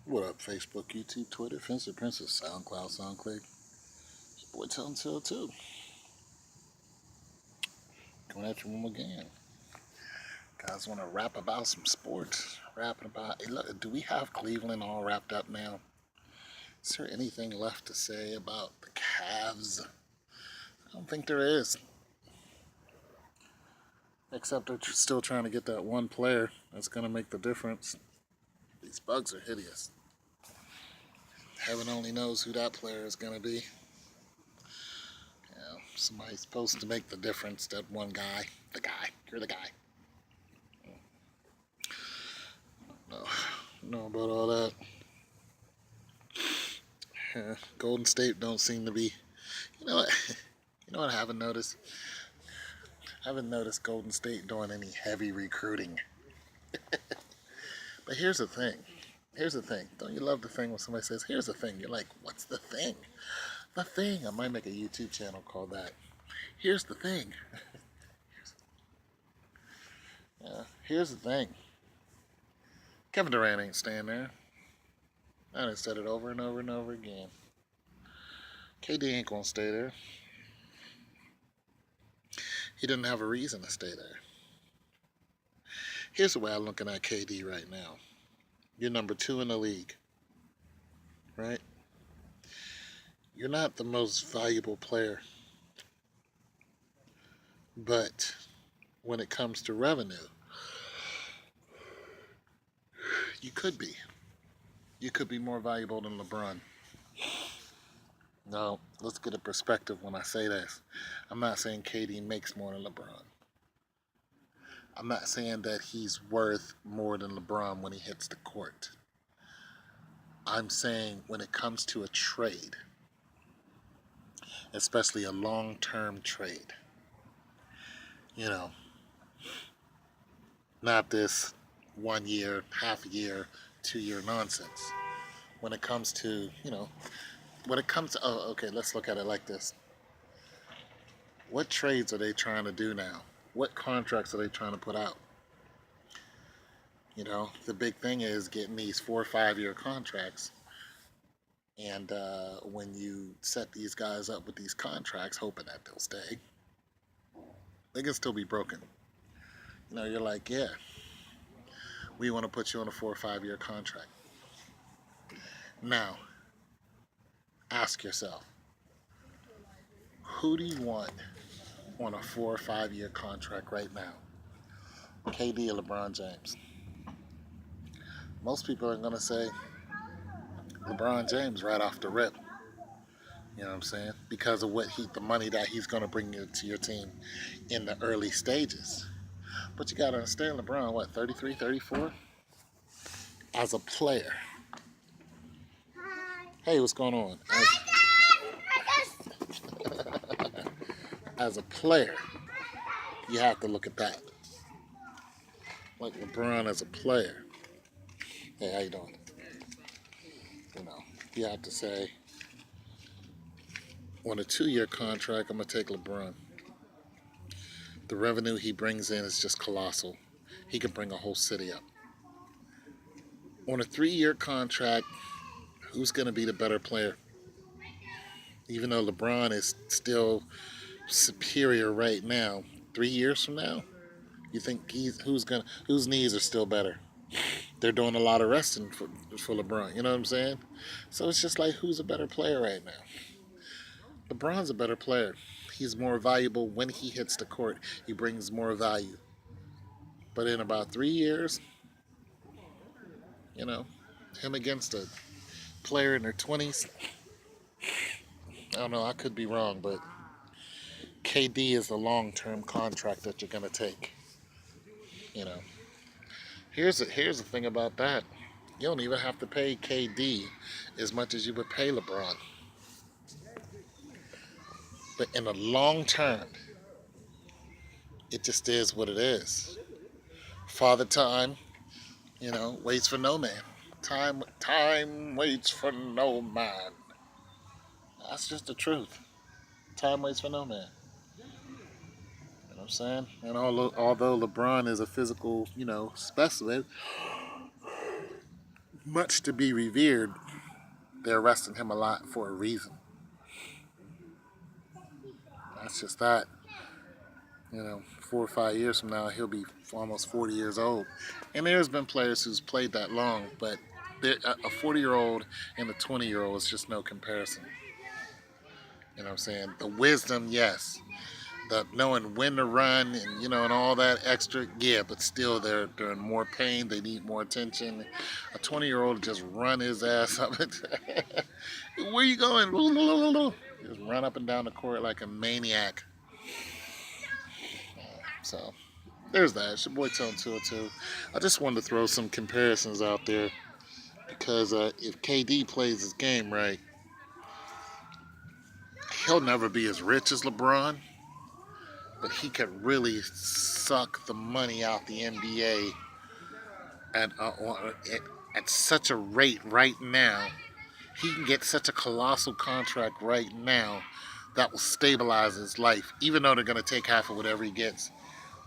What up, Facebook, YouTube, Twitter, Fencer, Princess, SoundCloud, SoundClick, boy Tell Tell too. Coming at you one more again. Guys want to rap about some sports. Rapping about, hey, look, do we have Cleveland all wrapped up now? Is there anything left to say about the Cavs? I don't think there is. Except they're still trying to get that one player that's going to make the difference. These bugs are hideous. Heaven only knows who that player is going to be. Somebody's supposed to make the difference. That one guy. The guy. You're the guy. No, know about all that. Golden State don't seem to be. You know what? You know what I haven't noticed? I haven't noticed Golden State doing any heavy recruiting. But here's the thing. Here's the thing. Don't you love the thing when somebody says, "Here's the thing"? You're like, "What's the thing?" The thing. I might make a YouTube channel called that. Here's the thing. Here's the thing. Kevin Durant ain't staying there. I done said it over and over and over again. KD ain't gonna stay there. He didn't have a reason to stay there. Here's the way I'm looking at KD right now. You're number 2 in the league, right? You're not the most valuable player, but when it comes to revenue, you could be. You could be more valuable than LeBron. Now, let's get a perspective when I say this. I'm not saying KD makes more than LeBron. I'm not saying that he's worth more than LeBron when he hits the court. I'm saying when it comes to a trade, especially a long-term trade, you know, not this 1 year, half a year, 2 year nonsense. When it comes to, okay, let's look at it like this. What trades are they trying to do now? What contracts are they trying to put out? The big thing is getting these 4 or 5 year contracts. And when you set these guys up with these contracts, hoping that they'll stay, they can still be broken. You're like, yeah, we want to put you on a 4 or 5 year contract. Now, ask yourself, who do you want on a 4 or 5 year contract right now? KD or LeBron James? Most people are going to say LeBron James right off the rip. You know what I'm saying? Because of the money that he's going to bring to your team in the early stages. But you got to understand, LeBron, what, 33, 34? As a player. Hey, what's going on? As a player, you have to look at that. Like LeBron as a player. Hey, how you doing? You have to say, on a 2 year contract, I'm going to take LeBron. The revenue he brings in is just colossal. He could bring a whole city up. On a 3 year contract, who's going to be the better player? Even though LeBron is still superior right now, 3 years from now, you think whose knees are still better? They're doing a lot of resting for LeBron. You know what I'm saying? So it's just like, who's a better player right now? LeBron's a better player. He's more valuable when he hits the court. He brings more value. But in about 3 years, him against a player in their 20s, I don't know, I could be wrong, but KD is the long-term contract that you're going to take. Here's the thing about that. You don't even have to pay KD as much as you would pay LeBron. But in the long term, it just is what it is. Father Time, waits for no man. Time waits for no man. That's just the truth. Time waits for no man. You know what I'm saying? And although LeBron is a physical, specimen, much to be revered, they're arresting him a lot for a reason. That's just that. 4 or 5 years from now, he'll be almost 40 years old. And there's been players who's played that long, but a 40-year-old and a 20-year-old is just no comparison. You know what I'm saying? The wisdom, yes. The knowing when to run and and all that extra, yeah, but still they're in more pain. They need more attention. A 20-year-old just run his ass up. Where you going? Just run up and down the court like a maniac. So there's that. It's your boy Tone 202. I just wanted to throw some comparisons out there because if KD plays his game right, he'll never be as rich as LeBron, but he could really suck the money out the NBA at such a rate right now. He can get such a colossal contract right now that will stabilize his life, even though they're going to take half of whatever he gets.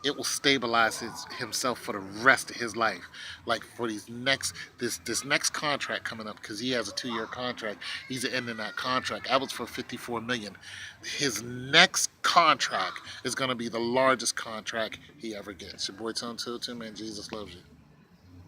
It will stabilize himself for the rest of his life. Like for this next contract coming up, because he has a 2-year contract. He's ending that contract. That was for $54 million. His next contract is going to be the largest contract he ever gets. Your boy Tone 202, man. Jesus loves you.